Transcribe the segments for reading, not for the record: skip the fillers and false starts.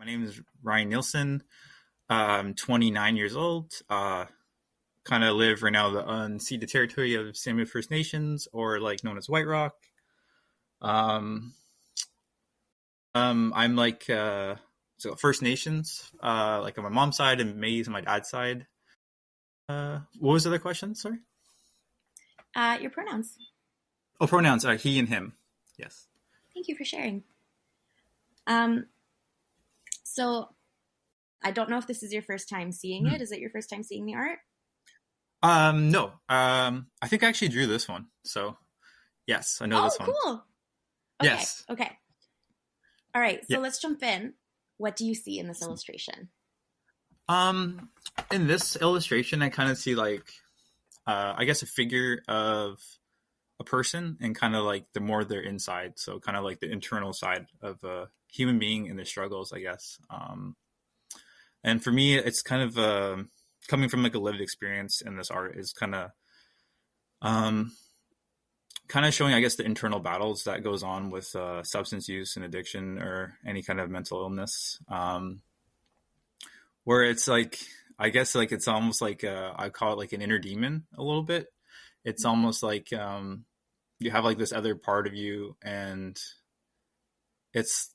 My name is Ryan Nielsen. I'm 29 years old. Kind of live right now the unceded territory of Samoa First Nations, or like known as White Rock. I'm like so First Nations, like on my mom's side, and Maize on my dad's side. What was the other question? Sorry. Your pronouns. Oh, pronouns. He and him. Yes. Thank you for sharing. So I don't know if this is your first time seeing it. Is it your first time seeing the art? No. I think I actually drew this one. So yes, I know this one. Oh, cool. Okay. Yes. Okay. All right. So Yeah. let's jump in. What do you see in this illustration? In this illustration, I kind of see like, I guess a figure of a person and kind of like the more they're inside. So kind of like the internal side of a human being and their struggles, I guess. And for me, it's kind of, coming from like a lived experience in this art is kind of showing, I guess, the internal battles that goes on with substance use and addiction or any kind of mental illness, where it's like, I guess like it's almost like I call it like an inner demon a little bit. It's almost like you have like this other part of you, and it's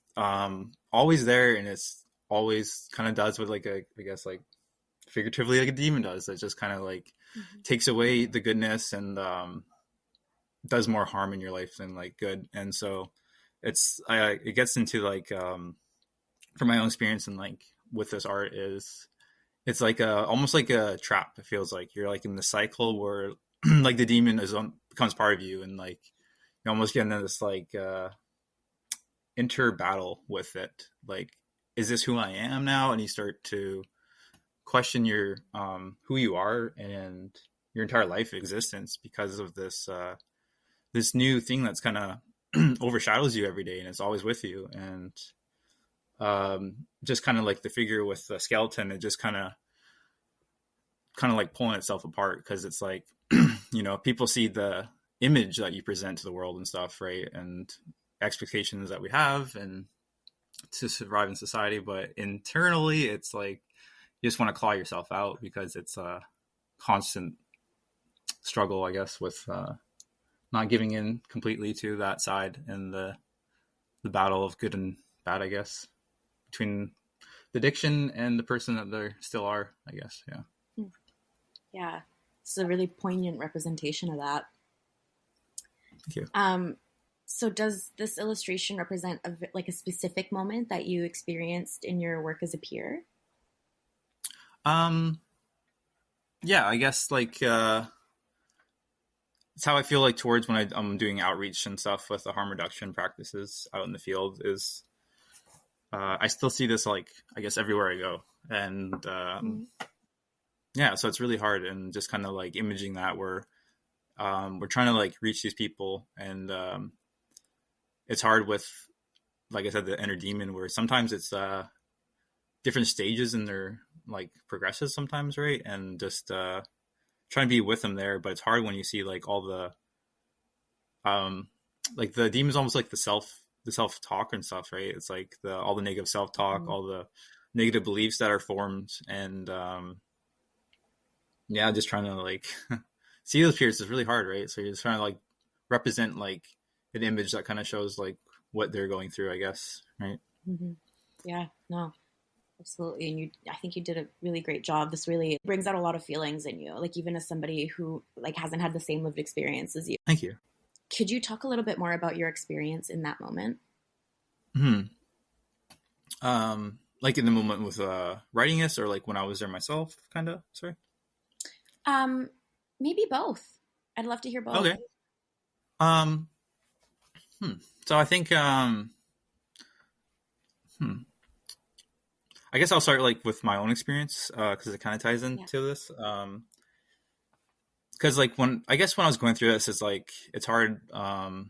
always there, and it's always kind of does what like I guess like figuratively like a demon does. It just kind of like takes away the goodness and does more harm in your life than like good. And so it gets into like from my own experience and like with this art is it's like almost like a trap. It feels like you're like in the cycle where like the demon becomes part of you, and like you almost get into this like inter battle with it. Like, is this who I am now? And you start to question your who you are and your entire life existence because of this this new thing that's kind of overshadows you every day, and it's always with you. And just kind of like the figure with the skeleton, it just kind of like pulling itself apart, because it's like people see the image that you present to the world and stuff, right, and expectations that we have and to survive in society, but internally it's like you just want to claw yourself out, because it's a constant struggle, I guess, with not giving in completely to that side, and the battle of good and bad, I guess, between the addiction and the person that they still are, I guess. Yeah. Yeah. It's a really poignant representation of that. Thank you. So does this illustration represent a specific moment that you experienced in your work as a peer? Yeah, I guess like it's how I feel like towards when I'm doing outreach and stuff with the harm reduction practices out in the field is I still see this like, I guess, everywhere I go. And yeah, so it's really hard, and just kind of like imaging that we're trying to like reach these people, and it's hard with, like I said, the inner demon, where sometimes it's different stages in their like progresses sometimes, right? And just trying to be with them there. But it's hard when you see like all the like the demon's almost like the self-talk and stuff, right? It's like all the negative self-talk, all the negative beliefs that are formed, and yeah, just trying to like see those peers is really hard, right? So you're just trying to like represent like an image that kind of shows like what they're going through, I guess, right? Mm-hmm. Yeah, no, absolutely. And I think you did a really great job. This really brings out a lot of feelings in you, like even as somebody who like hasn't had the same lived experience as you. Thank you. Could you talk a little bit more about your experience in that moment? Like in the moment with writing this, or like when I was there myself, kind of. Sorry. Maybe both. I'd love to hear both. Okay. So I think I guess I'll start like with my own experience, because it kind of ties into this. Because like when I was going through this, it's like it's hard. Give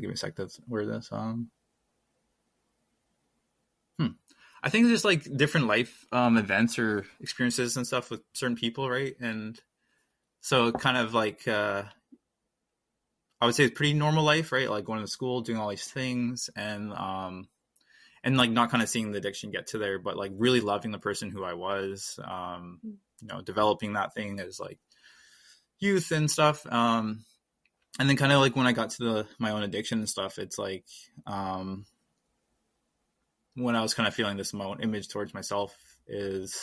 me a sec. That's where this. I think there's like different life events or experiences and stuff with certain people, right? And so kind of like I would say it's pretty normal life, right? Like going to school, doing all these things, and and like not kind of seeing the addiction get to there, but like really loving the person who I was, developing that thing as like youth and stuff. And then kind of like when I got to my own addiction and stuff, it's like, when I was kind of feeling this my own image towards myself is,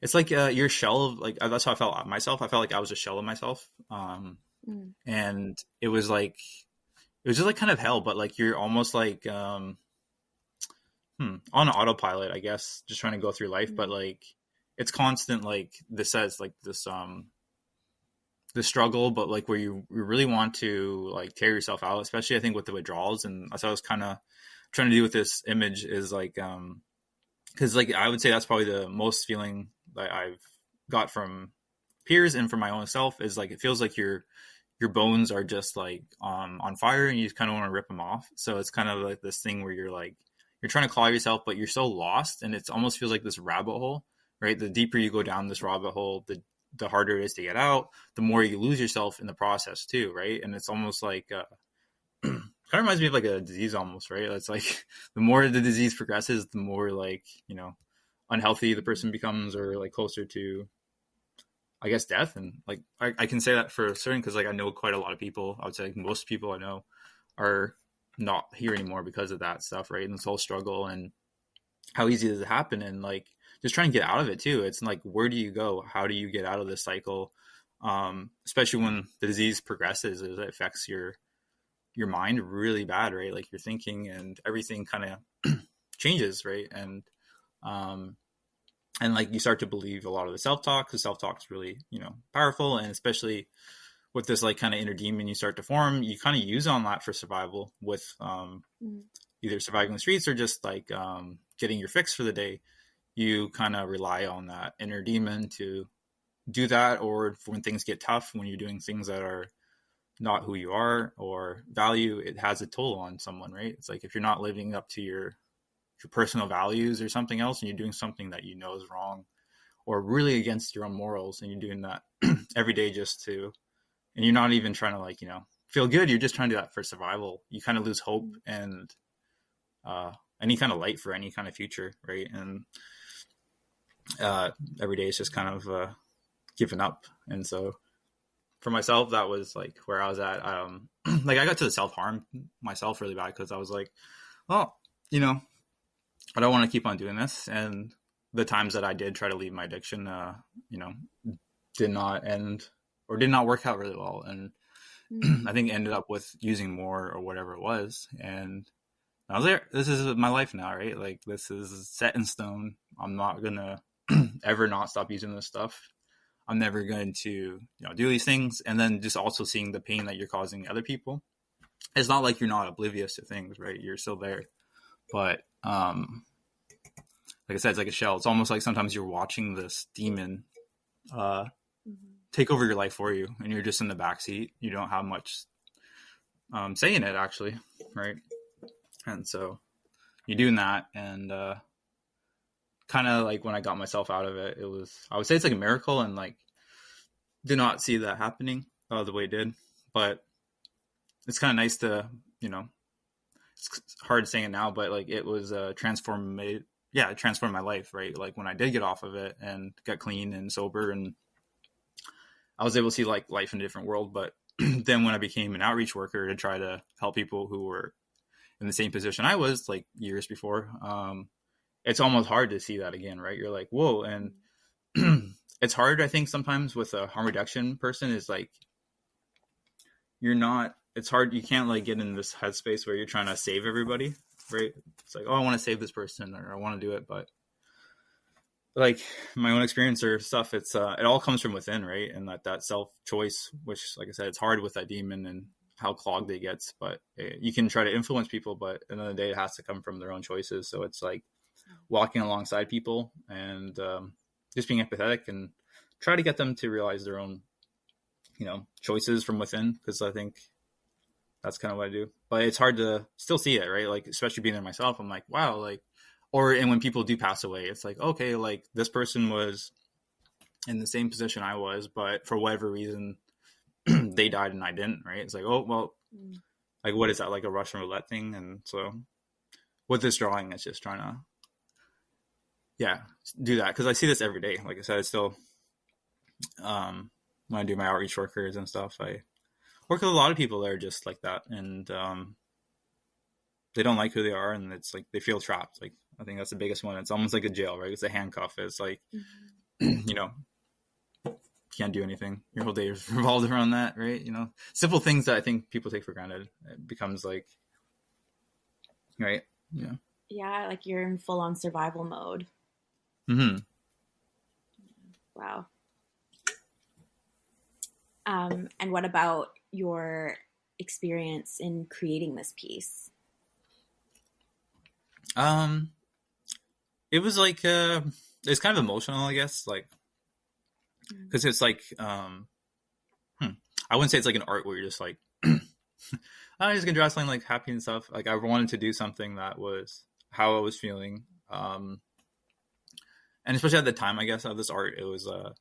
it's like your shell of like, that's how I felt myself. I felt like I was a shell of myself. And it was just like kind of hell, but like you're almost like on autopilot, I guess, just trying to go through life. But like it's constant, like this says like this the struggle, but like where you really want to like tear yourself out, especially I think with the withdrawals. And that's what I was kind of trying to do with this image is like because like I would say that's probably the most feeling that I've got from peers and from my own self is like it feels like your bones are just like on fire and you kind of want to rip them off. So it's kind of like this thing where you're like you're trying to claw yourself, but you're so lost, and it almost feels like this rabbit hole, right? The deeper you go down this rabbit hole, the harder it is to get out, the more you lose yourself in the process too, right? And it's almost like kind of reminds me of like a disease almost, right? It's like the more the disease progresses, the more like unhealthy the person becomes, or like closer to, I guess, death. And like I can say that for certain because like I know quite a lot of people. I would say like most people I know are not here anymore because of that stuff, right? And this whole struggle and how easy does it happen, and like just trying to get out of it too. It's like, where do you go? How do you get out of this cycle? Especially when the disease progresses, it affects your mind really bad, right? Like your thinking and everything kind of changes, right? And like you start to believe a lot of the self-talk, because self-talk is really, powerful. And especially with this like kind of inner demon you start to form, you kind of use on that for survival with either surviving the streets or just like getting your fix for the day. You kind of rely on that inner demon to do that, or when things get tough, when you're doing things that are not who you are or value, it has a toll on someone, right? It's like if you're not living up to your personal values or something else, and you're doing something that you know is wrong or really against your own morals, and you're doing that every day and you're not even trying to like, feel good, you're just trying to do that for survival, you kind of lose hope and any kind of light for any kind of future, right? And every day is just kind of giving up. And so for myself, that was like where I was at. Like I got to the self-harm myself really bad because I was like, well, I don't want to keep on doing this. And the times that I did try to leave my addiction, did not end or did not work out really well. And I think ended up with using more or whatever it was. And I was there. This is my life now, right? Like this is set in stone. I'm not going to ever not stop using this stuff. I'm never going to, do these things. And then just also seeing the pain that you're causing other people. It's not like you're not oblivious to things, right? You're still there. But like I said, it's like a shell. It's almost like sometimes you're watching this demon take over your life for you, and you're just in the backseat. You don't have much say in it, actually, right? And so you're doing that, and kind of like when I got myself out of it, I would say it's like a miracle, and like did not see that happening the way it did. But it's kind of nice to, it's hard saying it now, but like it was transformed my life, right? Like when I did get off of it and got clean and sober, and I was able to see like life in a different world. But then when I became an outreach worker to try to help people who were in the same position I was like years before, it's almost hard to see that again, right? You're like, whoa. And it's hard, I think, sometimes with a harm reduction person is like, it's hard. You can't like get in this headspace where you're trying to save everybody, right? It's like, oh, I want to save this person or I want to do it. But like my own experience or stuff, it's it all comes from within, right? And that self-choice, which like I said, it's hard with that demon and how clogged it gets, but you can try to influence people, but at the end of the day, it has to come from their own choices. So it's like walking alongside people and just being empathetic and try to get them to realize their own, choices from within. Because I think that's kind of what I do, but it's hard to still see it, right? Like, especially being there myself, I'm like, wow, like, and when people do pass away, it's like, okay, like this person was in the same position I was, but for whatever reason, they died and I didn't, right? It's like, oh, well, like, what is that, like a Russian roulette thing? And so with this drawing, it's just trying to, yeah, do that. Cause I see this every day. Like I said, it's still, when I do my outreach workers and stuff, I work with a lot of people that are just like that. And, they don't like who they are. And it's like, they feel trapped. Like, I think that's the biggest one. It's almost like a jail, right? It's a handcuff. It's like, you know, can't do anything. Your whole day is revolved around that, right? You know, simple things that I think people take for granted. It becomes like, right? Yeah. Yeah, like you're in full on survival mode. Mm-hmm. Wow. And what about your experience in creating this piece? It was like, it's kind of emotional, I guess, like, because it's like, I wouldn't say it's like an art where you're just like, I'm just gonna draw something like happy and stuff. Like, I wanted to do something that was how I was feeling, and especially at the time, I guess, of this art, it was, I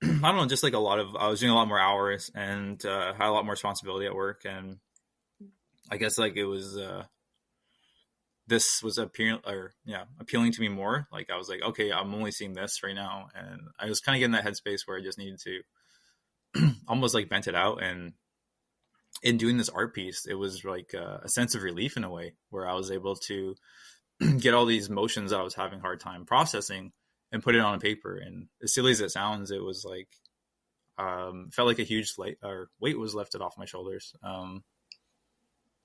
don't know, just like I was doing a lot more hours and had a lot more responsibility at work, and I guess like it was, this was appealing to me more. Like, I was like, okay, I'm only seeing this right now, and I was kind of getting that headspace where I just needed to almost like vent it out. And in doing this art piece, it was like a sense of relief in a way, where I was able to get all these emotions I was having a hard time processing and put it on a paper. And as silly as it sounds, it was like, felt like a huge weight was lifted off my shoulders,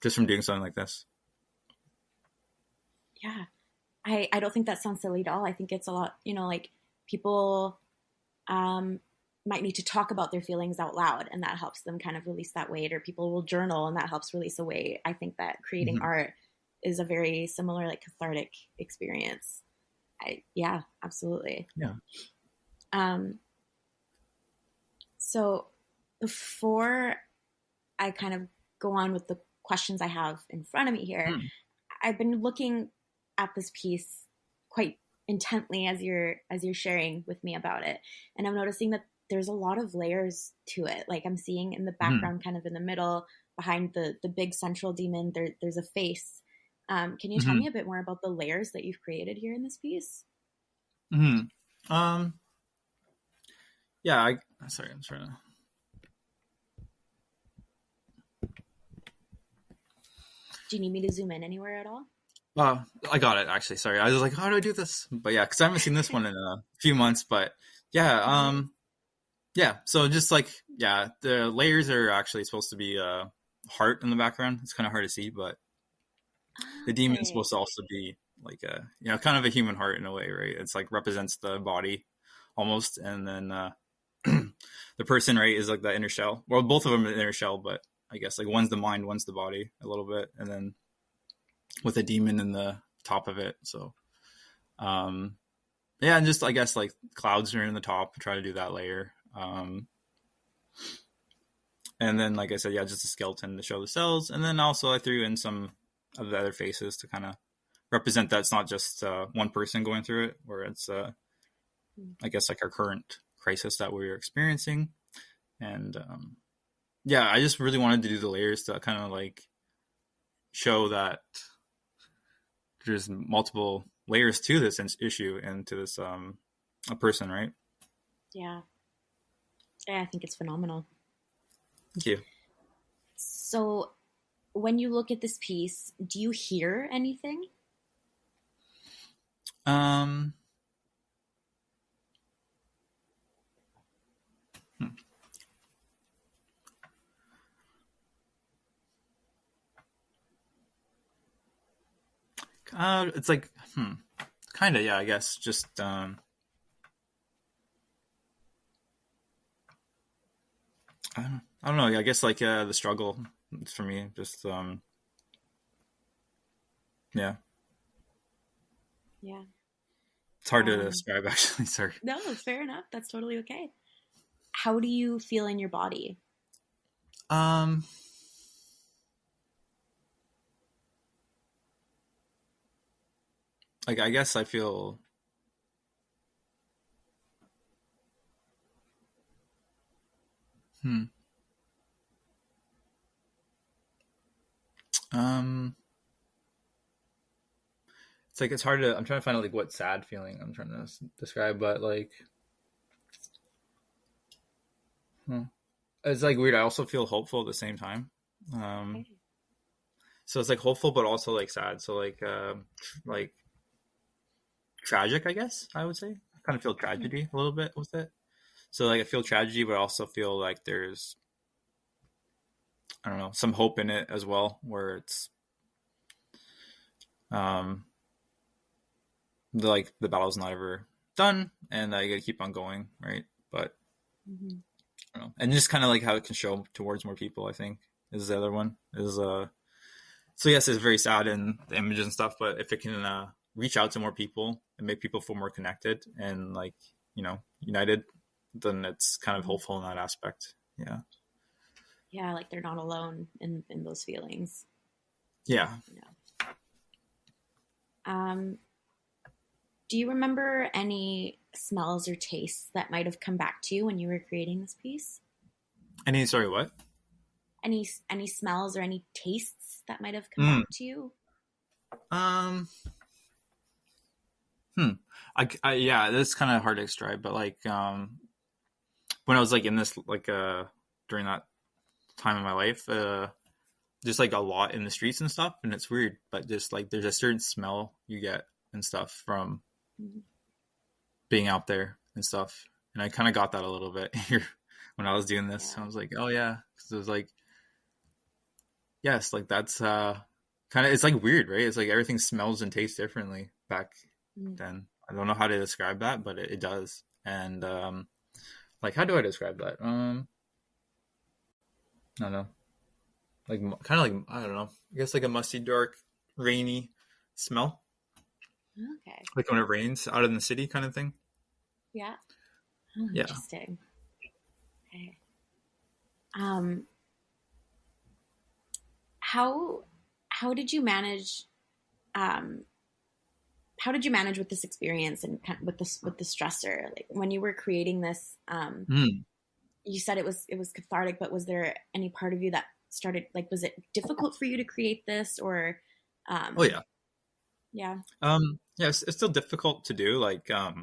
just from doing something like this. Yeah. I don't think that sounds silly at all. I think it's a lot, like people might need to talk about their feelings out loud, and that helps them kind of release that weight, or people will journal and that helps release a weight. I think that creating art is a very similar, like, cathartic experience. Yeah, absolutely. Yeah. So before I kind of go on with the questions I have in front of me here, I've been looking at this piece quite intently as you're sharing with me about it, and I'm noticing that there's a lot of layers to it. Like, I'm seeing in the background, kind of in the middle, behind the big central demon, there's a face. Can you tell me a bit more about the layers that you've created here in this piece? Yeah, sorry, I'm trying to. Do you need me to zoom in anywhere at all? I got it, actually. Sorry, I was like, how do I do this? But yeah, because I haven't seen this one in a few months. But yeah, yeah. So just like, yeah, the layers are actually supposed to be heart in the background. It's kind of hard to see, but the demon is supposed to also be like a, kind of a human heart in a way, right? It's like represents the body almost, and then the person, right, is like the inner shell. Well, both of them are the inner shell, but I guess like one's the mind, one's the body a little bit, and then with a demon in the top of it. So, yeah, and just I guess like clouds are in the top. Try to do that layer, and then like I said, yeah, just a skeleton to show the cells, and then also I threw in some of the other faces to kind of represent that it's not just one person going through it, where it's I guess like our current crisis that we're experiencing. And yeah, I just really wanted to do the layers to kind of like show that there's multiple layers to this issue and to this a person, right? Yeah, I think it's phenomenal. Thank you. So when you look at this piece, do you hear anything? It's like, kind of, yeah, I guess. Just, I don't know. I guess like the struggle for me, just, yeah. Yeah. It's hard to describe, actually. Sorry. No, it's fair enough. That's totally okay. How do you feel in your body? Like, I guess I feel Um, it's like it's hard to. I'm trying to find out like what sad feeling I'm trying to describe, but like, it's like weird. I also feel hopeful at the same time. Um, Okay. so it's like hopeful, but also like sad. So like tragic, I guess I would say. I kind of feel Hmm. tragedy a little bit with it. So like I feel tragedy, but I also feel like there's I don't know some hope in it as well, where it's um the battle's not ever done, and I got to keep on going, right? But Hmm. I don't know, and just kind of like how it can show towards more people. I think is the other one is so yes, it's very sad in the images and stuff, but if it can reach out to more people and make people feel more connected and like united, then it's kind of hopeful in that aspect. Yeah, Yeah, like they're not alone in those feelings. yeah. You know. Um, do you remember any smells or tastes that might have come back to you when you were creating this piece? Any sorry, what? Any smells or any tastes that might have come Mm. back to you? Um. Hmm. I yeah, that's kind of hard to describe, but like when I was like in this like during that time in my life, just like a lot in the streets and stuff, and it's weird, but just like there's a certain smell you get and stuff from Mhm. being out there and stuff, and I kind of got that a little bit here when I was doing this. Yeah. I was like, oh yeah, because it was like yes, like that's kind of it's like weird, right? It's like everything smells and tastes differently back Mhm. then. I don't know how to describe that, but it does. And like how do I describe that? I don't know. Like kind of like I don't know. I guess like a musty, dark, rainy smell, Okay. like when it rains out in the city, kind of thing. Yeah. Oh, Yeah. interesting. Okay. Um, how how did you manage um how did you manage with this experience and with the stressor? Like when you were creating this, Mm. you said it was cathartic, but was there any part of you that started like was it difficult for you to create this or Oh um yeah. yeah. Yeah. It's still difficult to do. Like I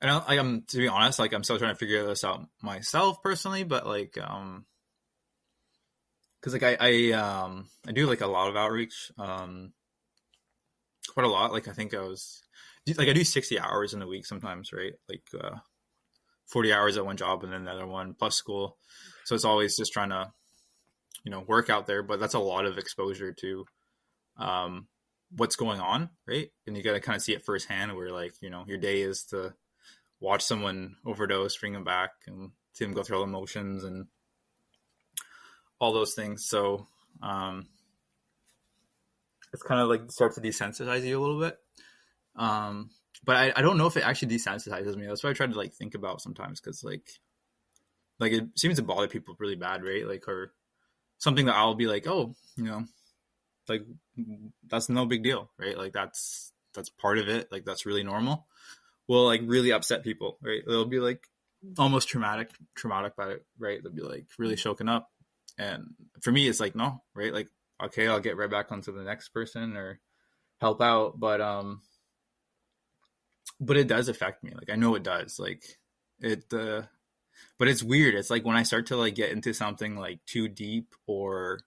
don't. Like, I'm to be honest. Like I'm still trying to figure this out myself personally. But like because like I do like a lot of outreach. Quite a lot. Like I think I do 60 hours in a week sometimes, right? Like 40 hours at one job and then another one plus school. So it's always just trying to, work out there, but that's a lot of exposure to um, what's going on, right? And you got to kind of see it firsthand where like, your day is to watch someone overdose, bring them back and see them go through all the emotions and all those things. So it's kind of like starts to desensitize you a little bit. Um, but I don't know if it actually desensitizes me. That's what I try to like think about sometimes because like it seems to bother people really bad, right? Like or something that I'll be like, oh, like that's no big deal, right? Like that's part of it. Like that's really normal. Will like really upset people, right? They'll be like almost traumatic by it, right? They'll be like really shaken up. And for me, it's like no, right? Like okay, I'll get right back onto the next person or help out, but it does affect me. Like I know it does. Like it but it's weird. It's like when I start to like get into something like too deep or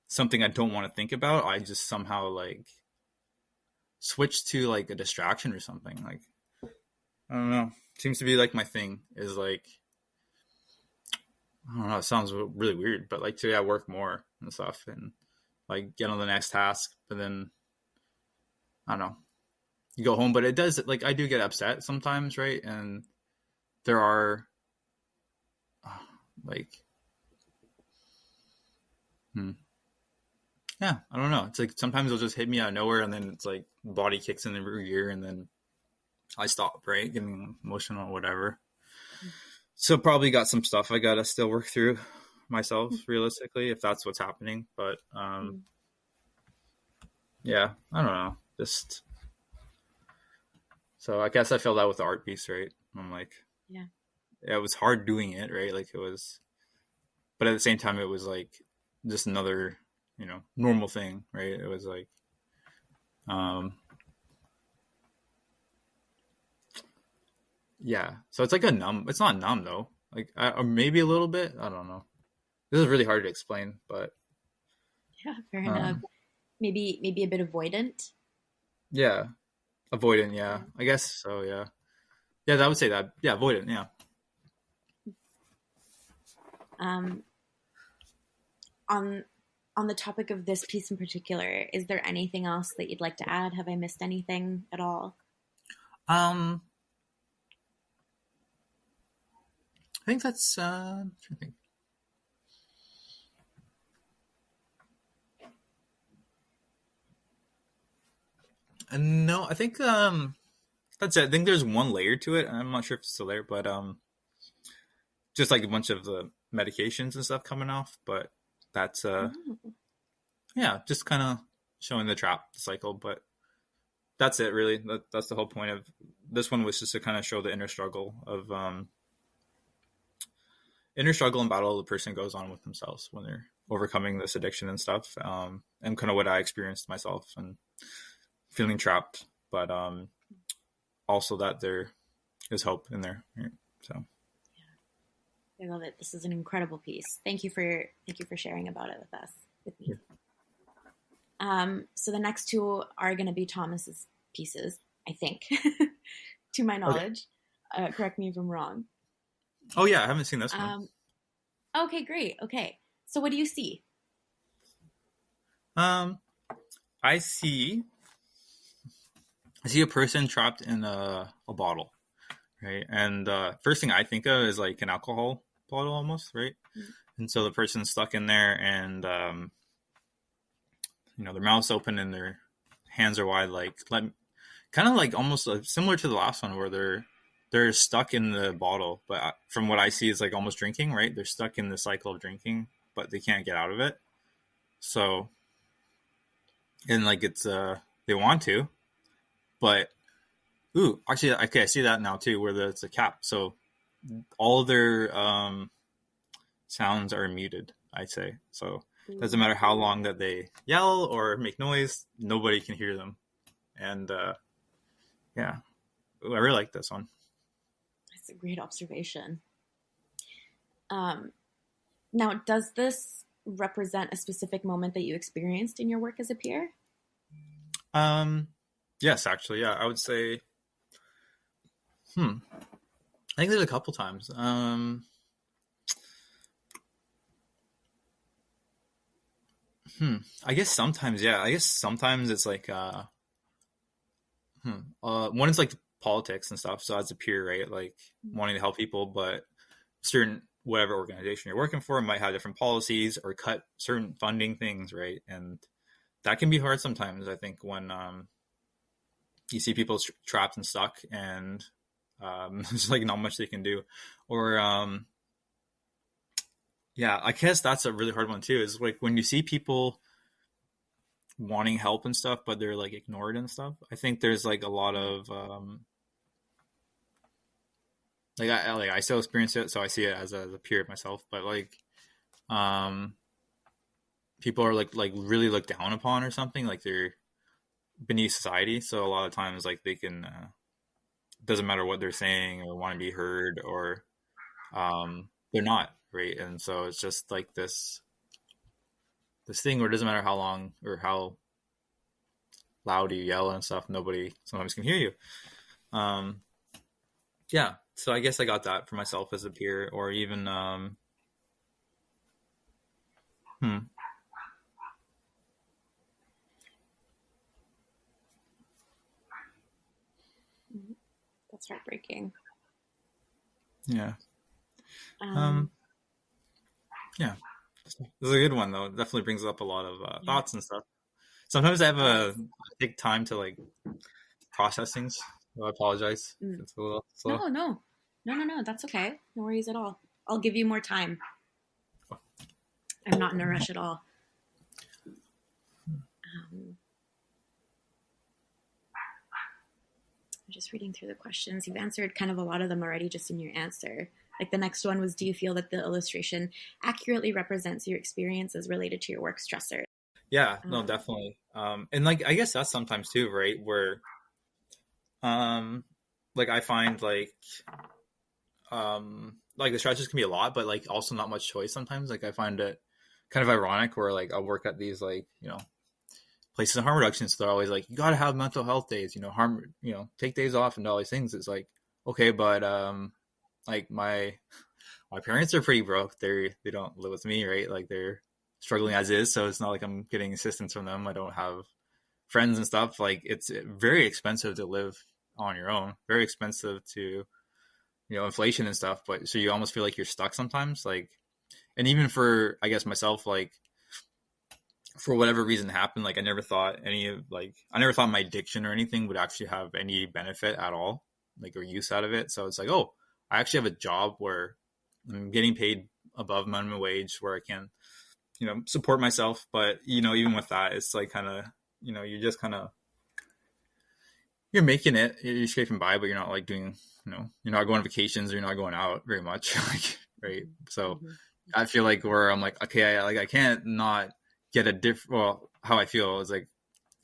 something I don't want to think about, I just somehow like switch to like a distraction or something. Like I don't know. Seems to be like my thing is like I don't know. It sounds really weird, but like today I work more and stuff and like get on the next task, but then I don't know. You go home, but it does like I do get upset sometimes, right? And there are like hmm, yeah, I don't know. It's like sometimes it'll just hit me out of nowhere, and then it's like body kicks in the rear gear, and then I stop, right? Getting emotional or whatever. So probably got some stuff I gotta still work through myself, realistically, if that's what's happening. But yeah, I don't know. Just so I guess I felt that with the art piece, right? I'm like, Yeah. yeah, it was hard doing it, right? Like it was, but at the same time, it was like just another, normal thing, right? It was like, yeah. So it's like it's not numb though. Like, or maybe a little bit. I don't know. This is really hard to explain, but Yeah, fair enough. Maybe a bit avoidant. yeah, avoidant. Yeah, I guess so. Yeah, yeah, I would say that. Yeah, avoidant. Yeah. Um, on the topic of this piece in particular, is there anything else that you'd like to add? Have I missed anything at all? I think that's. I'm trying to think. No, I think that's it. I think there's one layer to it. I'm not sure if it's still there, but just like a bunch of the medications and stuff coming off. But that's yeah, just kind of showing the trap cycle. But that's it, really. That's the whole point of this one, was just to kind of show the inner struggle and battle the person goes on with themselves when they're overcoming this addiction and stuff, and kind of what I experienced myself and feeling trapped, but also that there is hope in there. Right? So I love it. This is an incredible piece. Thank you for sharing about it with me. So the next two are going to be Thomas's pieces, I think, to my knowledge. Okay. Correct me if I'm wrong. Oh yeah, I haven't seen this one. Okay, great. Okay, so what do you see? I see a person trapped in a bottle, right? And first thing I think of is like an alcohol bottle almost, right? Mm-hmm. And so the person's stuck in there, and their mouth's open and their hands are wide, kind of like almost similar to the last one, where they're stuck in the bottle. But from what I see, is like almost drinking, right? They're stuck in the cycle of drinking, but they can't get out of it. So, and like it's they want to, but actually, okay, I see that now too, where it's a cap. So all their sounds are muted, I'd say. So it doesn't matter how long that they yell or make noise, nobody can hear them. And yeah, I really like this one. That's a great observation. Now, does this represent a specific moment that you experienced in your work as a peer? Yes, actually, yeah, I would say. I think there's a couple times. I guess sometimes, yeah. I guess sometimes it's like, one is like politics and stuff. So as a peer, right, like wanting to help people, but certain whatever organization you're working for might have different policies or cut certain funding things, right? And that can be hard sometimes. I think when you see people trapped and stuck, and there's like not much they can do, or yeah, I guess that's a really hard one too. Is like when you see people wanting help and stuff, but they're like ignored and stuff. I think there's like a lot of I still experience it, so I see it as a peer myself. But like, people are like really looked down upon or something. Like they're beneath society. So a lot of times, like they can doesn't matter what they're saying or want to be heard, or they're not, right? And so it's just like this thing where it doesn't matter how long or how loud you yell and stuff, nobody sometimes can hear you. Yeah, so I guess I got that for myself as a peer, or even That's heartbreaking. Yeah. Yeah. This is a good one though. It definitely brings up a lot of thoughts and stuff. Sometimes I take time to like process things. So I apologize. It's a little slow. No. That's okay. No worries at all. I'll give you more time. I'm not in a rush at all. I'm just reading through the questions. You've answered kind of a lot of them already just in your answer. Like the next one was, do you feel that the illustration accurately represents your experiences related to your work stressor? Yeah, no, definitely. And like, I guess that's sometimes too, right? Where, like I find like the stressors can be a lot, but like also not much choice sometimes. Like I find it kind of ironic where like I'll work at these like, places of harm reduction. So they're always like, you got to have mental health days, take days off and all these things. It's like, okay, but, like my parents are pretty broke. They don't live with me, right? Like they're struggling as is. So it's not like I'm getting assistance from them. I don't have friends and stuff. Like it's very expensive to live on your own, very expensive to, inflation and stuff. But so you almost feel like you're stuck sometimes. Like, and even for, I guess myself, like for whatever reason happened, like I never thought I never thought my addiction or anything would actually have any benefit at all, like, or use out of it. So it's like, oh, I actually have a job where I'm getting paid above minimum wage where I can, support myself. But, even with that, it's like kind of, you just kind of, you're making it, you're scraping by, but you're not like doing, you're not going on vacations or you're not going out very much. Like, right. So I feel like where I'm like, okay, I can't not get a how I feel is like,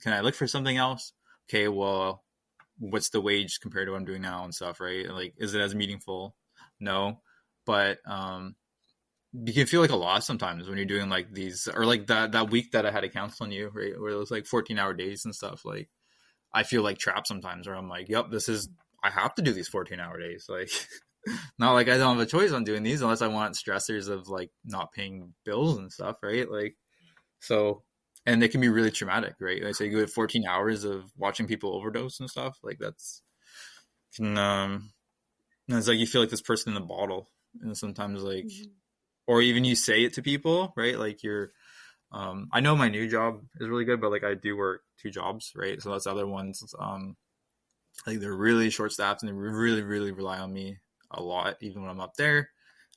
can I look for something else? Okay, well, what's the wage compared to what I'm doing now and stuff, right? Like, is it as meaningful? No. But you can feel like a loss sometimes when you're doing like these, or like that week that I had to counsel on you, right? Where it was like 14-hour days and stuff. Like, I feel like trapped sometimes where I'm like, yep, I have to do these 14-hour days. Like, not like I don't have a choice on doing these unless I want stressors of like not paying bills and stuff, right? Like, so, and it can be really traumatic, right? Like, so you go 14 hours of watching people overdose and stuff. Like it's like you feel like this person in the bottle, and sometimes like, or even you say it to people, right? Like I know my new job is really good, but like I do work 2 jobs, right? So that's other ones. Like they're really short staffed and they really, really rely on me a lot, even when I'm up there.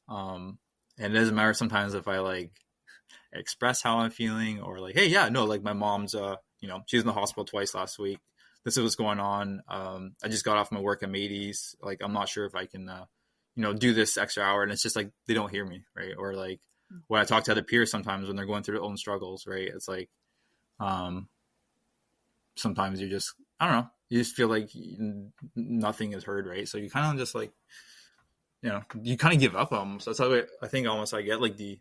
And it doesn't matter sometimes if I like express how I'm feeling or like, hey, yeah, no, like my mom's, she was in the hospital twice last week. This is what's going on. I just got off my work at Matey's. Like, I'm not sure if I can, do this extra hour. And it's just like, they don't hear me. Right. Or like when I talk to other peers, sometimes when they're going through their own struggles, right. It's like, sometimes you just, I don't know, you just feel like nothing is heard. Right. So you kind of just like, you kind of give up almost. That's how I think almost I get like the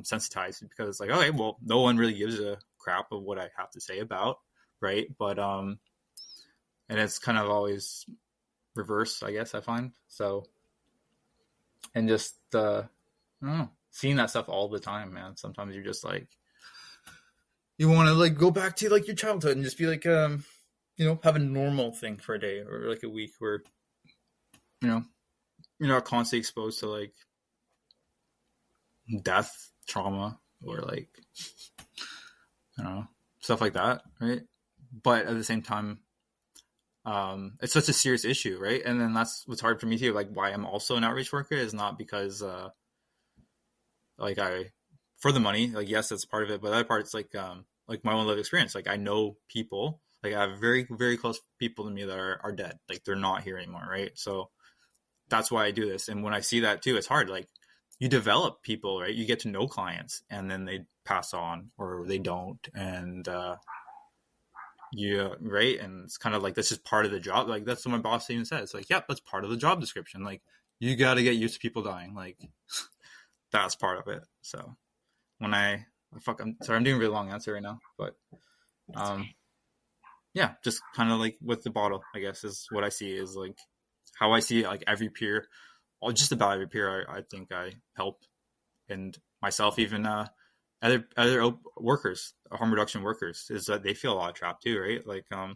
sensitized, because it's like, okay, well, no one really gives a crap of what I have to say about, right? But and it's kind of always reverse, I guess I find. So, and just I don't know, seeing that stuff all the time, man. Sometimes you're just like, you want to like go back to like your childhood and just be like, have a normal thing for a day or like a week where, you're not constantly exposed to like death, trauma, or like, I don't know, stuff like that, right? But at the same time, it's such a serious issue, right? And then that's what's hard for me too. Like, why I'm also an outreach worker is not because, like for the money, like yes, that's part of it, but the other part, it's like my own lived experience. Like I know people, like I have very, very close people to me that are dead. Like they're not here anymore, right? So that's why I do this. And when I see that too, it's hard. Like you develop people, right? You get to know clients and then they pass on or they don't. And, yeah, right. And it's kind of like, this is part of the job. Like that's what my boss even says. Like, yep, that's part of the job description. Like you got to get used to people dying. Like that's part of it. So when I'm sorry, I'm doing a really long answer right now, but, yeah, just kind of like with the bottle, I guess is what I see is like how I see like every peer, or just about every peer I think I help, and myself, even other workers, harm reduction workers, is that they feel a lot trapped too, right? Like a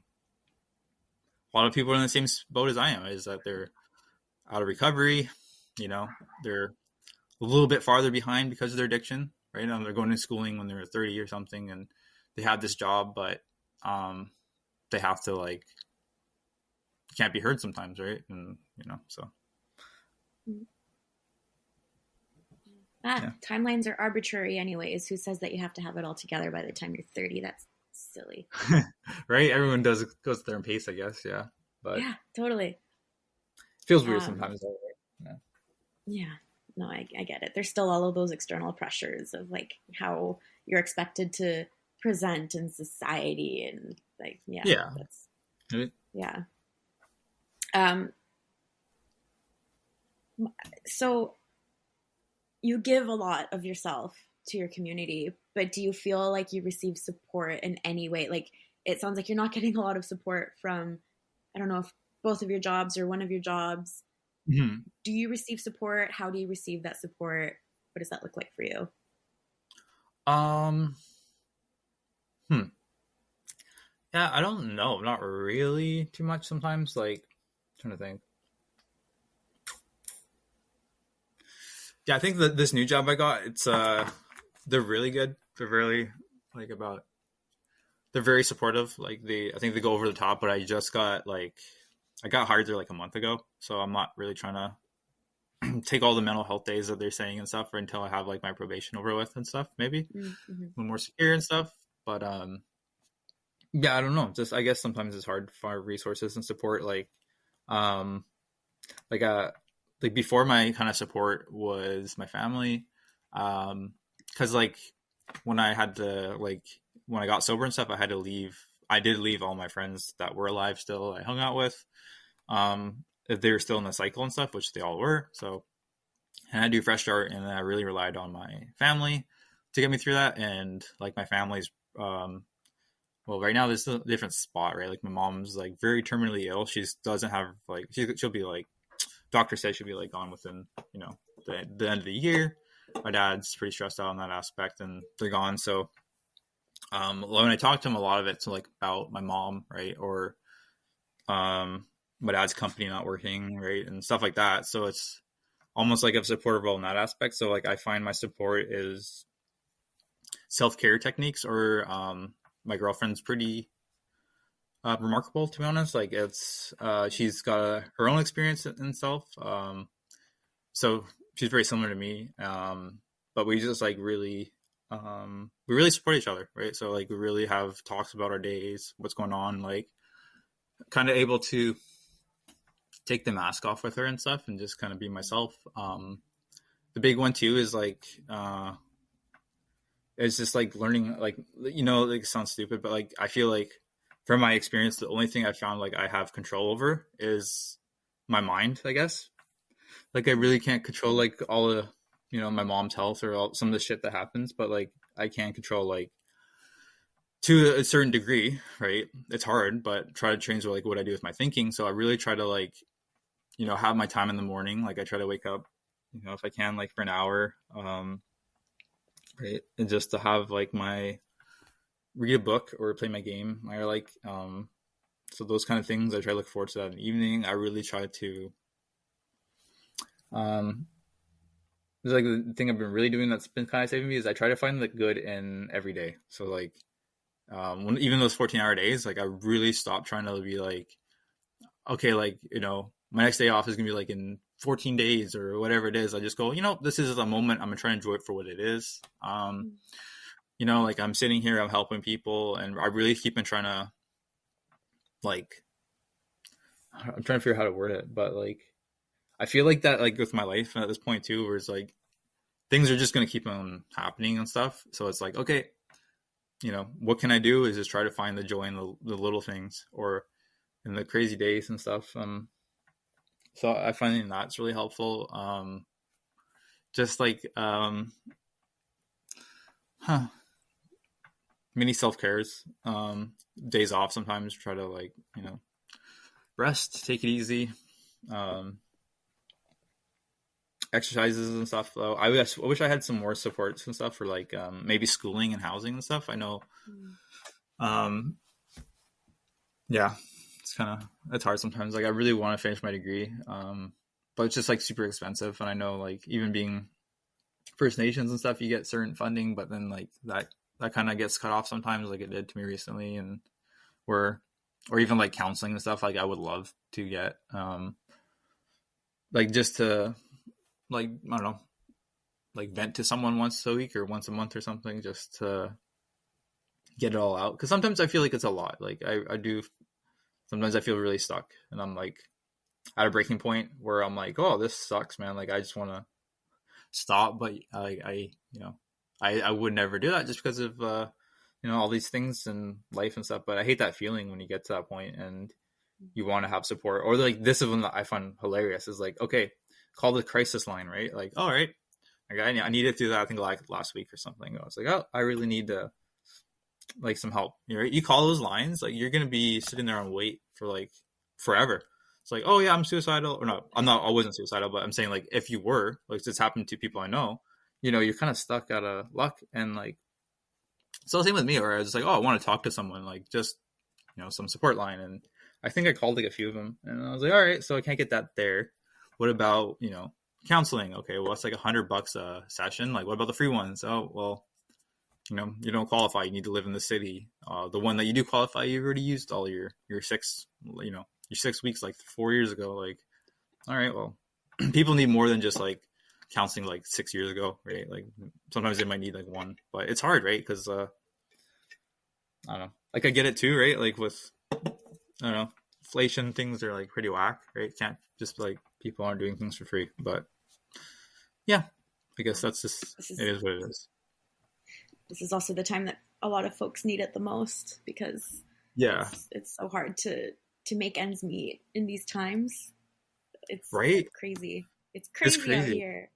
lot of people are in the same boat as I am, is that they're out of recovery, they're a little bit farther behind because of their addiction, right? They're going to schooling when they're 30 or something, and they have this job, but they have to like can't be heard sometimes, right? And so. Yeah. Timelines are arbitrary anyways. Who says that you have to have it all together by the time you're 30? That's silly. Right? Everyone goes at their own pace, I guess. Yeah. But yeah, totally. It feels weird sometimes. Though, right? Yeah. No, I get it. There's still all of those external pressures of like how you're expected to present in society, and like, yeah, Yeah. that's, Right. yeah. Um, so you give a lot of yourself to your community, but do you feel like you receive support in any way? Like, it sounds like you're not getting a lot of support from, I don't know if both of your jobs or one of your jobs. Mhm. Do you receive support? How do you receive that support? What does that look like for you? Um, hmm. Yeah, I don't know. Not really too much sometimes. Like, trying to think. Yeah, I think that this new job I got, it's they're really good. They're really like about they're very supportive. Like I think they go over the top, but I got hired there like a month ago, so I'm not really trying to take all the mental health days that they're saying and stuff until I have like my probation over with and stuff, maybe Mm-hmm. when more secure and stuff. But yeah, I don't know. Just I guess sometimes it's hard for resources and support. Um, like uh, like before my kind of support was my family, because like when I had to like when I got sober and stuff, I had to leave. I did leave all my friends that were alive still. I hung out with, if they were still in the cycle and stuff, which they all were. So, and I do fresh start, and I really relied on my family to get me through that. And like my family's, well, right now there's a different spot, right? Like my mom's like very terminally ill. She doesn't have like she'll be like doctor says she'll be like gone within the end of the year. My dad's pretty stressed out on that aspect, and they're gone. So when I talk to him, a lot of it's like about my mom, right, or my dad's company not working, right, and stuff like that. So it's almost like a supportive role in that aspect. So like I find my support is self care techniques, or my girlfriend's pretty remarkable, to be honest. Like it's she's got her own experience in self, so she's very similar to me. But we just like really we really support each other, right? So like we really have talks about our days, what's going on, like kind of able to take the mask off with her and stuff and just kind of be myself. The big one too is like it's just like learning, like, like it sounds stupid, but like I feel like from my experience the only thing I found like I have control over is my mind, I guess. Like I really can't control like all of my mom's health or some of the shit that happens, but like I can control like to a certain degree, right? It's hard, but try to change like what I do with my thinking. So I really try to like have my time in the morning. Like I try to wake up if I can, like for an hour, right, and just to have like my read a book or play my game. I like so those kind of things I try to look forward to that in the evening. I really try to it's like the thing I've been really doing that's been kind of saving me is I try to find the good in every day. So like even those 14-hour days, like I really stopped trying to be like, okay, like my next day off is gonna be like in 14 days or whatever it is. I just go, this is a moment, I'm gonna try and enjoy it for what it is. Like I'm sitting here, I'm helping people, and I really keep on trying to like I'm trying to figure out how to word it, but like I feel like that like with my life at this point too, where it's like things are just gonna keep on happening and stuff. So it's like, okay, what can I do is just try to find the joy in the little things or in the crazy days and stuff. So I find that's really helpful. Just like mini self-cares, days off sometimes, try to like rest, take it easy, exercises and stuff. Though I wish I had some more supports and stuff for like maybe schooling and housing and stuff. I know yeah, it's hard sometimes. Like I really want to finish my degree, but it's just like super expensive, and I know like even being First Nations and stuff, you get certain funding, but then like that kind of gets cut off sometimes, like it did to me recently, and or even like counseling and stuff. Like I would love to get like just to like I don't know, like vent to someone once a week or once a month or something, just to get it all out. Because sometimes I feel like it's a lot. Like I do. Sometimes I feel really stuck, and I'm like at a breaking point where I'm like, oh, this sucks, man. Like I just want to stop, but I you know, I would never do that just because of you know, all these things in life and stuff. But I hate that feeling when you get to that point and you want to have support. Or like, this is one that I find hilarious is like, okay, call the crisis line, right? Like, all right, I needed to do that, I think, like last week or something. I was like, oh, I really need to, like, some help. You call those lines, like, you're gonna be sitting there on wait for like forever. It's like, oh yeah, I'm suicidal, or no, I'm not. I wasn't suicidal, but I'm saying, like, if you were, like, this happened to people I know, you know, you're kind of stuck out of luck. And like, so same with me, where I was like, oh, I want to talk to someone, like, just, you know, some support line. And I think I called like a few of them, and I was like, all right, so I can't get that there. What about, you know, counseling? Okay, well, it's like $100 a session. Like, what about the free ones? Oh, well, you know, you don't qualify. You need to live in the city. The one that you do qualify, you've already used all your 6, you know, your 6 weeks like 4 years ago. Like, all right, well, people need more than just like counseling like 6 years ago, right? Like, sometimes they might need like one, but it's hard, right? Because I don't know. Like, I get it too, right? Like, with, I don't know, inflation, things are like pretty whack, right? Can't just, like, people aren't doing things for free. But yeah, I guess that's just, it is what it is. This is also the time that a lot of folks need it the most, because yeah, it's so hard to make ends meet in these times. It's right. Crazy. It's crazy out here.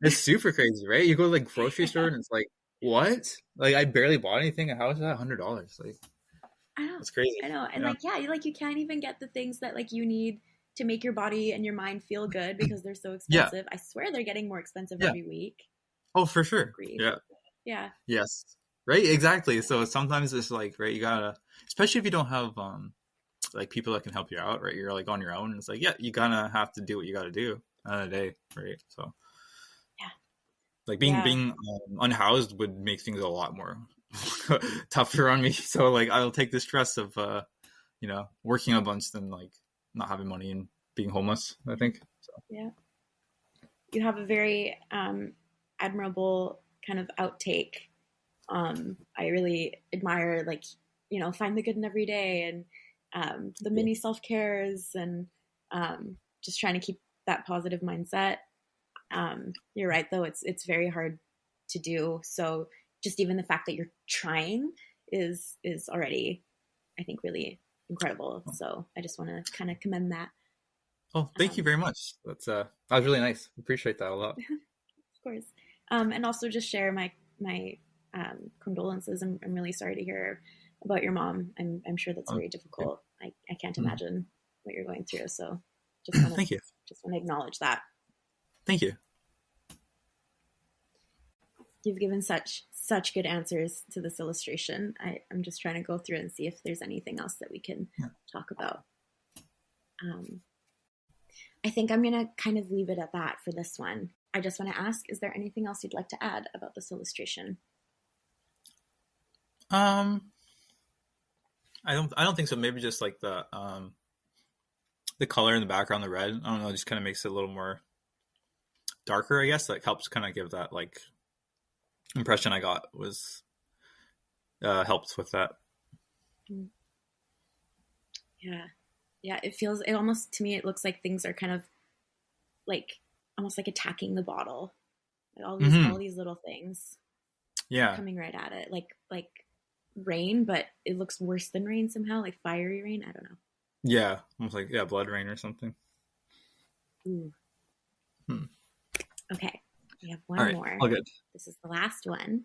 It's super crazy, right? You go to like grocery store and it's like, what? Like, I barely bought anything. How is that $100? Like, I know. It's crazy. I know. And like, you can't even get the things that like you need to make your body and your mind feel good because they're so expensive. I swear they're getting more expensive every week. Oh, for sure. Agreed. Yeah. Yes. Right. Exactly. So sometimes it's like, right, you gotta, especially if you don't have like people that can help you out, right? You're like on your own. And it's like, yeah, you gotta have to do what you gotta do on a day, right? So yeah, like being unhoused would make things a lot more tougher on me. So like, I'll take the stress of you know, working a bunch than like not having money and being homeless, I think. So yeah, you have a very admirable kind of outtake. I really admire, like, you know, find the good in every day, and the mini self-cares, and just trying to keep that positive mindset. You're right, though, it's very hard to do. So just even the fact that you're trying is already, I think, really incredible. So I just want to kind of commend that. Oh, thank you very much. That was really nice. Appreciate that a lot. Of course. And also just share my condolences. I'm really sorry to hear about your mom. I'm sure that's very difficult. I can't imagine what you're going through. So just want to, just want to acknowledge that. Thank you. You've given such good answers to this illustration. I'm just trying to go through and see if there's anything else that we can talk about. I think I'm going to kind of leave it at that for this one. I just want to ask, is there anything else you'd like to add about this illustration? I don't think so. Maybe just like the color in the background, the red, I don't know, just kind of makes it a little more darker, I guess. Like, helps kind of give that like impression I got was helped with that. Yeah, it almost, to me, it looks like things are kind of like almost like attacking the bottle, like all these little things coming right at it, like rain, but it looks worse than rain somehow, like fiery rain. I don't know. Almost like blood rain or something. Ooh. Okay, we have one more. All good. This is the last one.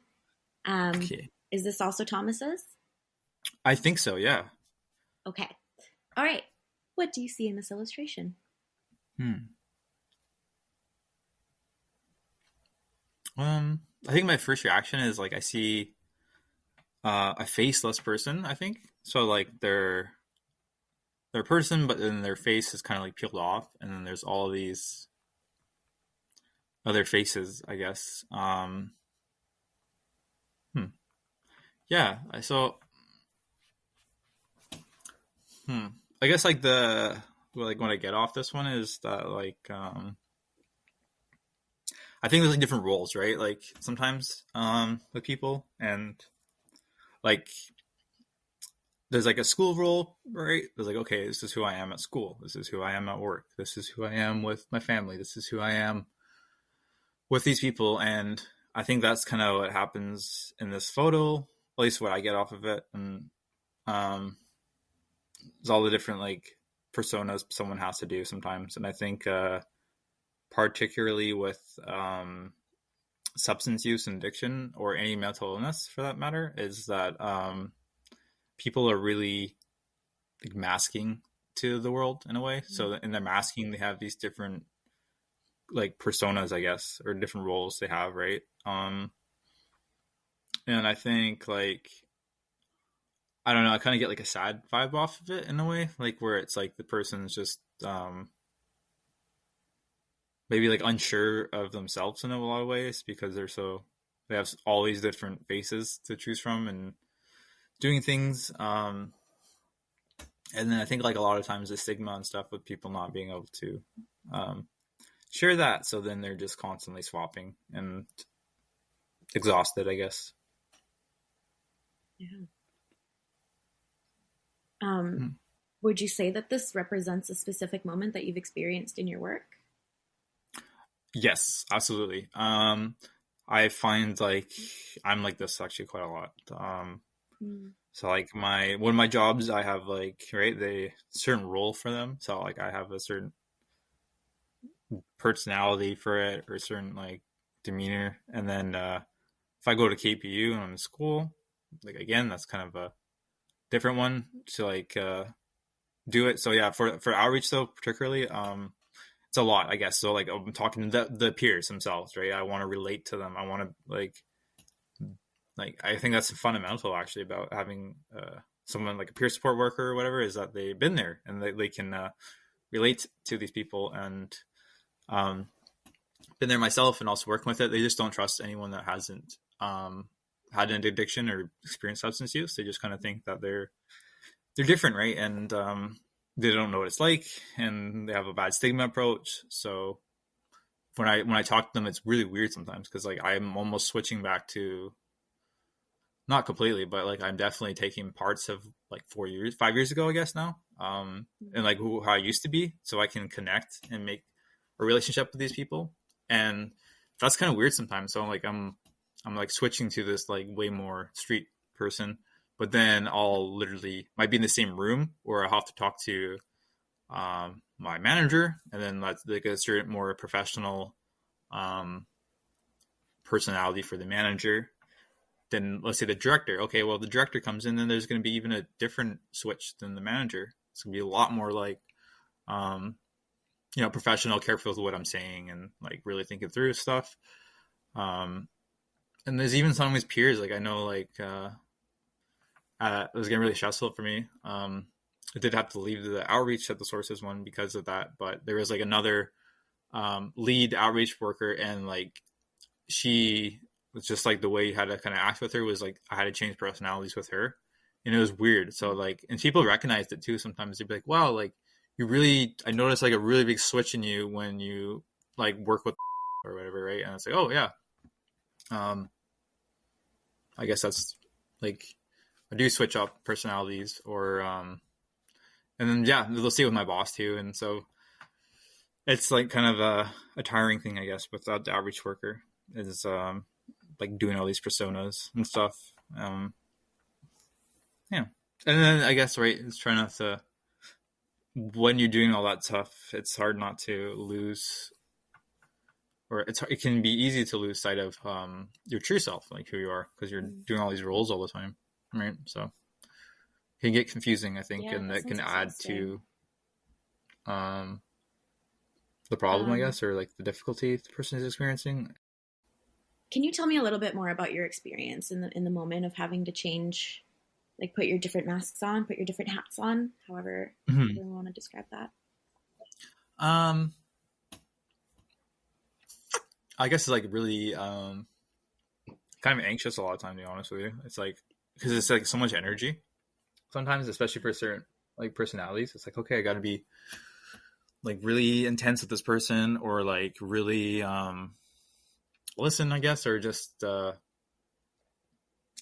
Is this also Thomas's? I think so, yeah. Okay. All right. What do you see in this illustration? I think my first reaction is like, I see a faceless person, I think. So like they're a person, but then their face is kind of like peeled off, and then there's all these other faces, I guess. Yeah, so I guess like what I get off this one is that like I think there's like different roles, right? Like sometimes with people, and like there's like a school role, right? There's like, okay, this is who I am at school. This is who I am at work. This is who I am with my family. This is who I am with these people. And I think that's kind of what happens in this photo, at least what I get off of it. And there's all the different like personas someone has to do sometimes. And I think particularly with substance use and addiction, or any mental illness for that matter, is that people are really like masking to the world in a way. So in their masking, they have these different like personas, I guess, or different roles they have, right? And I think like, I don't know, I kind of get like a sad vibe off of it in a way, like where it's like the person's just maybe like unsure of themselves in a lot of ways, because they have all these different faces to choose from and doing things. And then I think like a lot of times the stigma and stuff with people not being able to share that. So then they're just constantly swapping and exhausted, I guess. Yeah. Would you say that this represents a specific moment that you've experienced in your work? Yes, absolutely. I find like I'm like this actually quite a lot. So like one of my jobs, I have like, right, they certain role for them. So like I have a certain personality for it, or certain like demeanor. And then if I go to KPU and I'm in school, like again, that's kind of a different one to like do it. So yeah, for outreach though, particularly, it's a lot, I guess. So like I'm talking to the peers themselves, right? I want to relate to them. I want to like I think that's fundamental actually about having someone like a peer support worker or whatever, is that they've been there and they can relate to these people. And been there myself and also working with it. They just don't trust anyone that hasn't had an addiction or experienced substance use. They just kind of think that they're different, right? And they don't know what it's like, and they have a bad stigma approach. So when I talk to them, it's really weird sometimes, because like I'm almost switching back to, not completely, but like I'm definitely taking parts of like 5 years ago, I guess now, and like how I used to be, so I can connect and make a relationship with these people. And that's kind of weird sometimes. So like I'm like switching to this like way more street person, but then I'll literally might be in the same room, or I'll have to talk to my manager, and then that's like a certain more professional personality for the manager. Then let's say the director. Okay, well the director comes in, then there's going to be even a different switch than the manager. It's going to be a lot more like, professional, careful with what I'm saying, and like really thinking through stuff. And there's even some of his peers. Like I know, like it was getting really stressful for me. I did have to leave the outreach at the sources one because of that, but there was like another lead outreach worker, and like she was just like, the way you had to kind of act with her was like I had to change personalities with her, and it was weird. So like, and people recognized it too. Sometimes they'd be like, "Wow, like I noticed like a really big switch in you when you like work with or whatever, right?" And it's like, oh yeah, I guess that's like, I do switch up personalities, or and then yeah, they'll see it with my boss too, and so it's like kind of a tiring thing, I guess, without the outreach worker, is like doing all these personas and stuff. Yeah, and then I guess, right, it's trying not to, when you're doing all that stuff, it's hard not to lose, or it can be easy to lose sight of your true self, like who you are, because you're doing all these roles all the time, right? So it can get confusing, I think, and that can add to the problem, I guess, or like the difficulty the person is experiencing. Can you tell me a little bit more about your experience in the moment of having to change, like put your different masks on, put your different hats on, however you want to describe that? I guess it's like really kind of anxious a lot of time, to be honest with you. It's like, because it's like so much energy sometimes, especially for certain like personalities. It's like, okay, I got to be like really intense with this person, or like really listen, I guess, or just and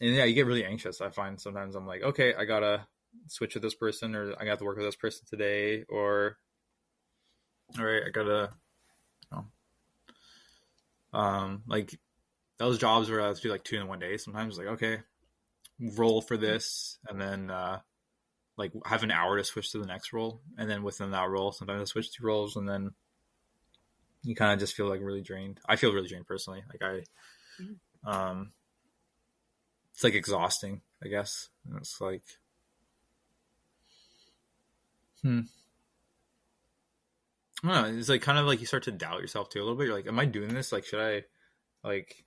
yeah, you get really anxious. I find sometimes I'm like, okay, I gotta switch with this person, or I got to work with this person today, or all right, I gotta, Like those jobs where I have to do like 2 in one day. Sometimes like, okay, roll for this, and then like have an hour to switch to the next role, and then within that role, sometimes I switch to roles, and then you kind of just feel like really drained. I feel really drained personally. Like it's like exhausting, I guess. And it's like, I don't know. It's like kind of like you start to doubt yourself too a little bit. You're like, am I doing this? Like, should I like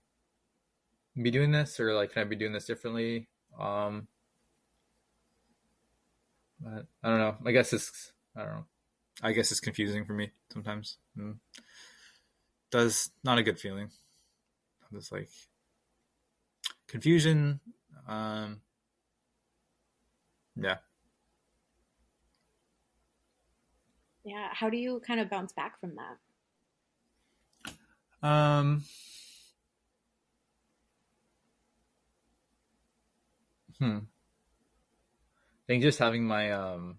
be doing this, or like can I be doing this differently? But I don't know. I don't know. I guess it's confusing for me sometimes. Does not a good feeling. It's like confusion. Yeah. Yeah. How do you kind of bounce back from that? Um. I think just having my alone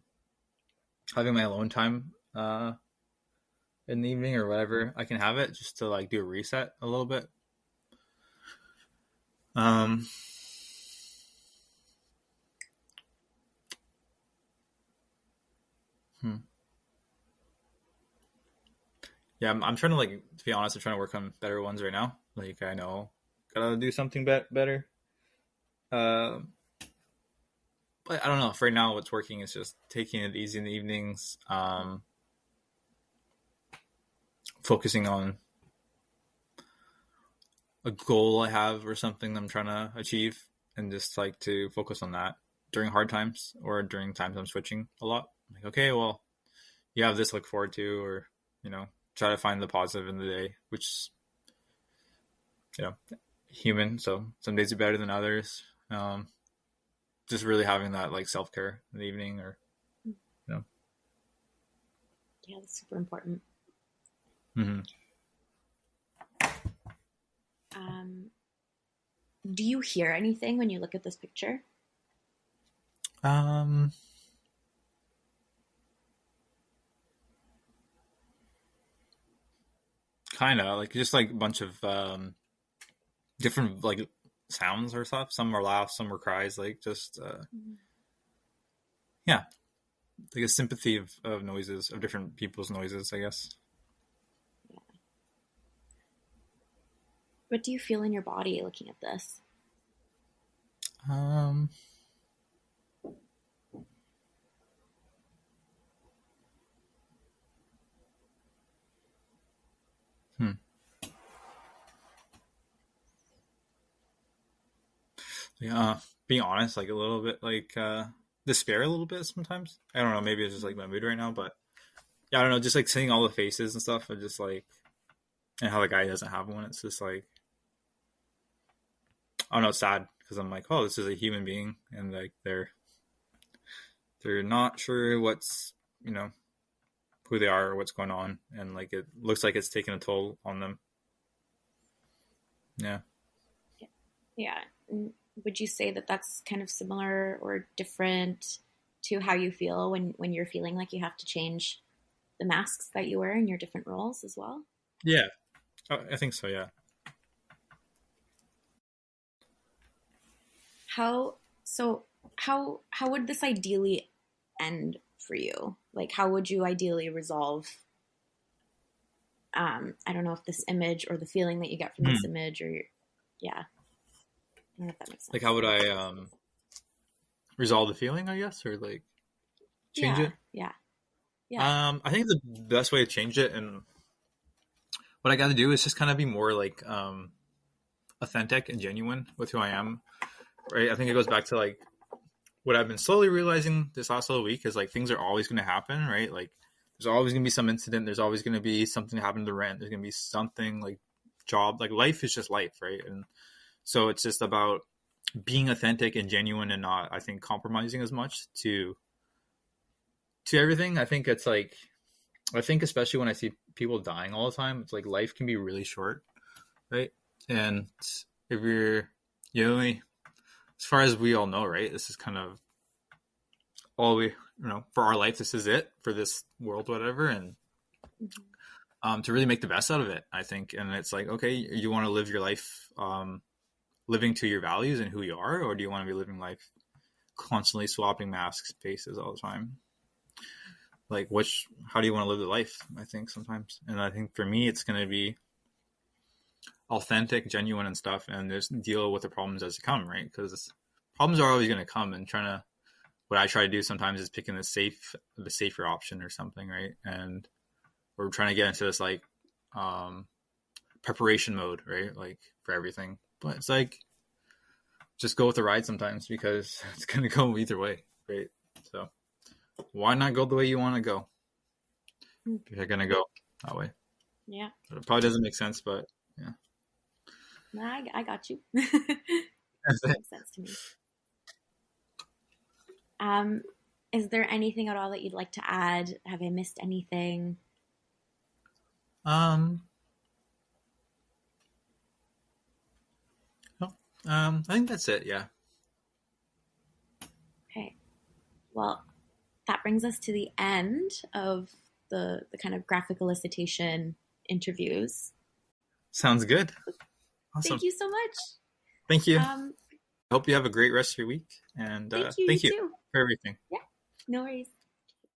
time in the evening or whatever I can have it, just to like do a reset a little bit. Um. Yeah, I'm trying to like, to be honest, I'm trying to work on better ones right now. Like I know gotta do something better. Uh, but I don't know. For right now, what's working is just taking it easy in the evenings. Focusing on a goal I have or something I'm trying to achieve, and just like to focus on that during hard times or during times I'm switching a lot. Like, okay, well, you have this to look forward to, or try to find the positive in the day, which human. So some days are better than others. Just really having that like self care in the evening, or you know. Yeah, that's super important. Mm-hmm. Do you hear anything when you look at this picture? Kind of like just like a bunch of different like sounds or stuff. Some are laughs, some are cries. Like just yeah, like a sympathy of noises, of different people's noises, I guess. Yeah. What do you feel in your body looking at this? Hmm. Yeah, being honest, like a little bit like despair a little bit sometimes. I don't know, maybe it's just like my mood right now, but yeah, I don't know, just like seeing all the faces and stuff, and just like, and how the guy doesn't have one. It's just like, I don't know, it's sad because I'm like, oh, this is a human being, and like they're not sure what's who they are or what's going on, and like it looks like it's taking a toll on them. Yeah. Yeah. Would you say that that's kind of similar or different to how you feel when you're feeling like you have to change the masks that you wear in your different roles as well? Yeah. I think so. Yeah. How would this ideally end for you? Like, how would you ideally resolve? I don't know if this image or the feeling that you get from this image, or yeah, I don't know if that makes sense. Like, how would I resolve the feeling? I guess, or like change it. Yeah. I think the best way to change it, and what I got to do, is just kind of be more like authentic and genuine with who I am. Right. I think it goes back to like what I've been slowly realizing this last little week is like things are always going to happen, right? Like there's always going to be some incident. There's always going to be something to happen to the rent. There's going to be something like job, like life is just life, right? And so it's just about being authentic and genuine, and not, I think, compromising as much to everything. I think it's like, I think especially when I see people dying all the time, it's like life can be really short, right? And if you only, as far as we all know, right, this is kind of all we, for our life, this is it for this world, whatever. And to really make the best out of it, I think. And it's like, okay, you want to live your life living to your values and who you are, or do you want to be living life constantly swapping masks, faces all the time? Like, how do you want to live the life? I think sometimes, and I think for me, it's going to be authentic, genuine, and stuff, and just deal with the problems as they come, right? Because problems are always going to come, and what I try to do sometimes is picking the safer option or something, right? And we're trying to get into this like preparation mode, right? Like for everything, but it's like just go with the ride sometimes because it's going to go either way, right? So why not go the way you want to go? If you're going to go that way. Yeah. It probably doesn't make sense, but yeah. No, I got you. Makes sense to me. Is there anything at all that you'd like to add? Have I missed anything? I think that's it. Yeah. Okay. Well, that brings us to the end of the kind of graphic elicitation interviews. Sounds good. Awesome. Thank you so much. Thank you. I hope you have a great rest of your week. And thank you too. For everything. Yeah, no worries.